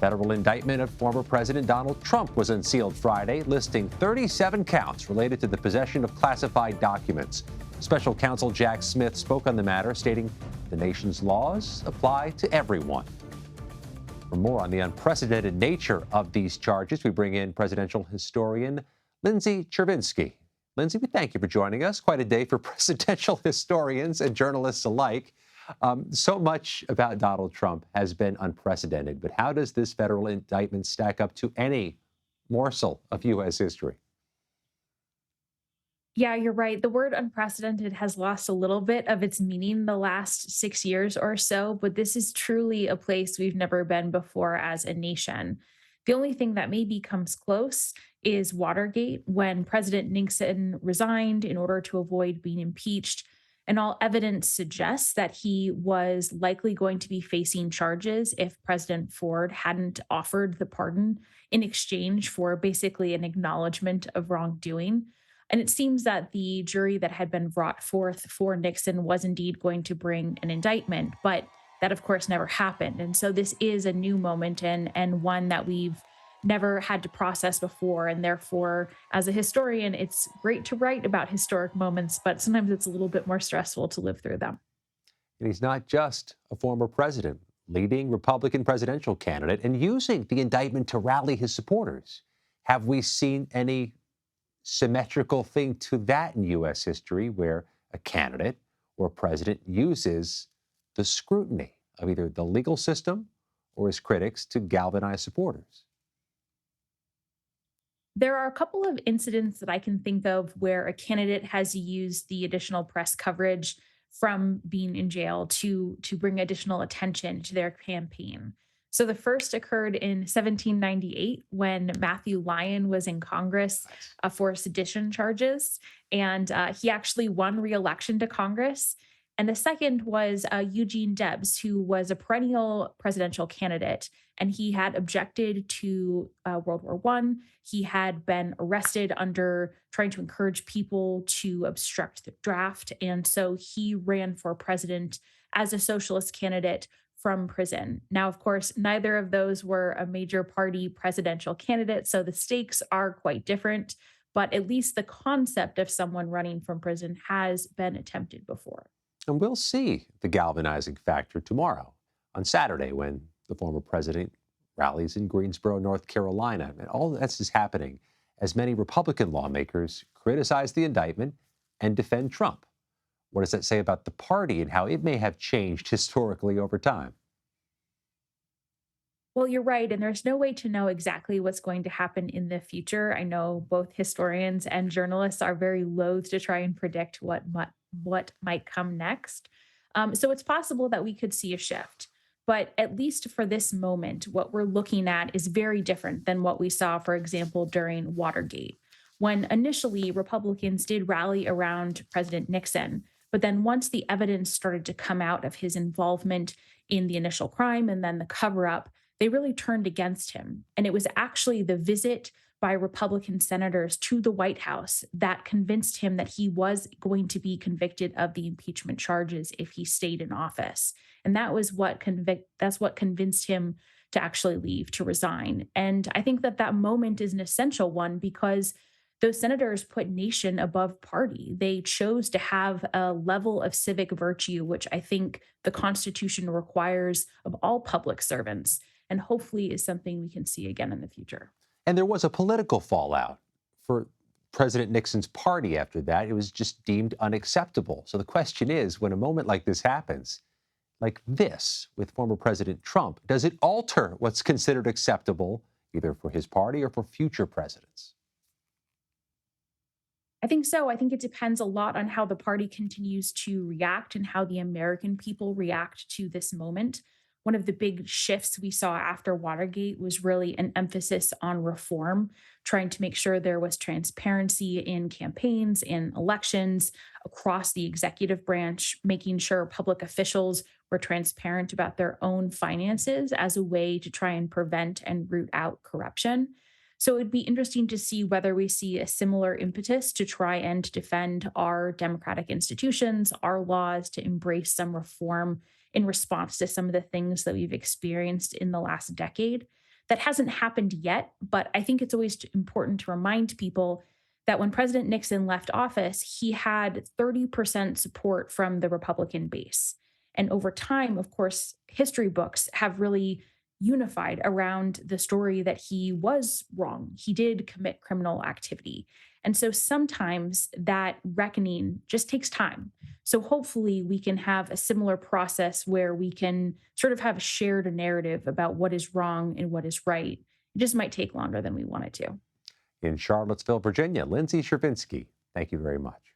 Federal indictment of former President Donald Trump was unsealed Friday, listing 37 counts related to the possession of classified documents. Special counsel Jack Smith spoke on the matter, stating the nation's laws apply to everyone. For more on the unprecedented nature of these charges, we bring in presidential historian Lindsay Chervinsky. Lindsay, we thank you for joining us. Quite a day for presidential historians and journalists alike. So much about Donald Trump has been unprecedented, but how does this federal indictment stack up to any morsel of U.S. history? Yeah, you're right. The word unprecedented has lost a little bit of its meaning the last 6 years or so, but this is truly a place we've never been before as a nation. The only thing that maybe comes close is Watergate, when President Nixon resigned in order to avoid being impeached. And all evidence suggests that he was likely going to be facing charges if President Ford hadn't offered the pardon in exchange for basically an acknowledgement of wrongdoing. And it seems that the jury that had been brought forth for Nixon was indeed going to bring an indictment, but that, of course, never happened. And so this is a new moment and one that we've never had to process before. And therefore, as a historian, it's great to write about historic moments, but sometimes it's a little bit more stressful to live through them. And he's not just a former president, leading Republican presidential candidate, and using the indictment to rally his supporters. Have we seen any symmetrical thing to that in U.S. history where a candidate or president uses the scrutiny of either the legal system or his critics to galvanize supporters? There are a couple of incidents that I can think of where a candidate has used the additional press coverage from being in jail to bring additional attention to their campaign. So the first occurred in 1798 when Matthew Lyon was in Congress for sedition charges, and he actually won re-election to Congress. And the second was Eugene Debs, who was a perennial presidential candidate, and he had objected to World War I. He had been arrested under trying to encourage people to obstruct the draft, and so he ran for president as a socialist candidate from prison. Now, of course, neither of those were a major party presidential candidate, so the stakes are quite different, but at least the concept of someone running from prison has been attempted before. And we'll see the galvanizing factor tomorrow, on Saturday, when the former president rallies in Greensboro, North Carolina. And all this is happening as many Republican lawmakers criticize the indictment and defend Trump. What does that say about the party and how it may have changed historically over time? Well, you're right. And there's no way to know exactly what's going to happen in the future. I know both historians and journalists are very loath to try and predict what might come next. So it's possible that we could see a shift. But at least for this moment, what we're looking at is very different than what we saw, for example, during Watergate, when initially Republicans did rally around President Nixon. But then once the evidence started to come out of his involvement in the initial crime and then the cover up, they really turned against him. And it was actually the visit by Republican senators to the White House that convinced him that he was going to be convicted of the impeachment charges if he stayed in office. And that's what convinced him to actually leave, to resign. And I think that moment is an essential one because those senators put nation above party. They chose to have a level of civic virtue, which I think the Constitution requires of all public servants, and hopefully is something we can see again in the future. And there was a political fallout for President Nixon's party after that. It was just deemed unacceptable. So the question is, when a moment like this happens, like this with former President Trump, does it alter what's considered acceptable, either for his party or for future presidents? I think so. I think it depends a lot on how the party continues to react and how the American people react to this moment. One of the big shifts we saw after Watergate was really an emphasis on reform, trying to make sure there was transparency in campaigns, in elections, across the executive branch, making sure public officials were transparent about their own finances as a way to try and prevent and root out corruption. So it'd be interesting to see whether we see a similar impetus to try and defend our democratic institutions, our laws, to embrace some reform in response to some of the things that we've experienced in the last decade. That hasn't happened yet, but I think it's always important to remind people that when President Nixon left office, he had 30% support from the Republican base. And over time, of course, history books have really unified around the story that he was wrong. He did commit criminal activity. And so sometimes that reckoning just takes time. So hopefully we can have a similar process where we can sort of have a shared narrative about what is wrong and what is right. It just might take longer than we want it to. In Charlottesville, Virginia, Lindsay Chervinsky, thank you very much.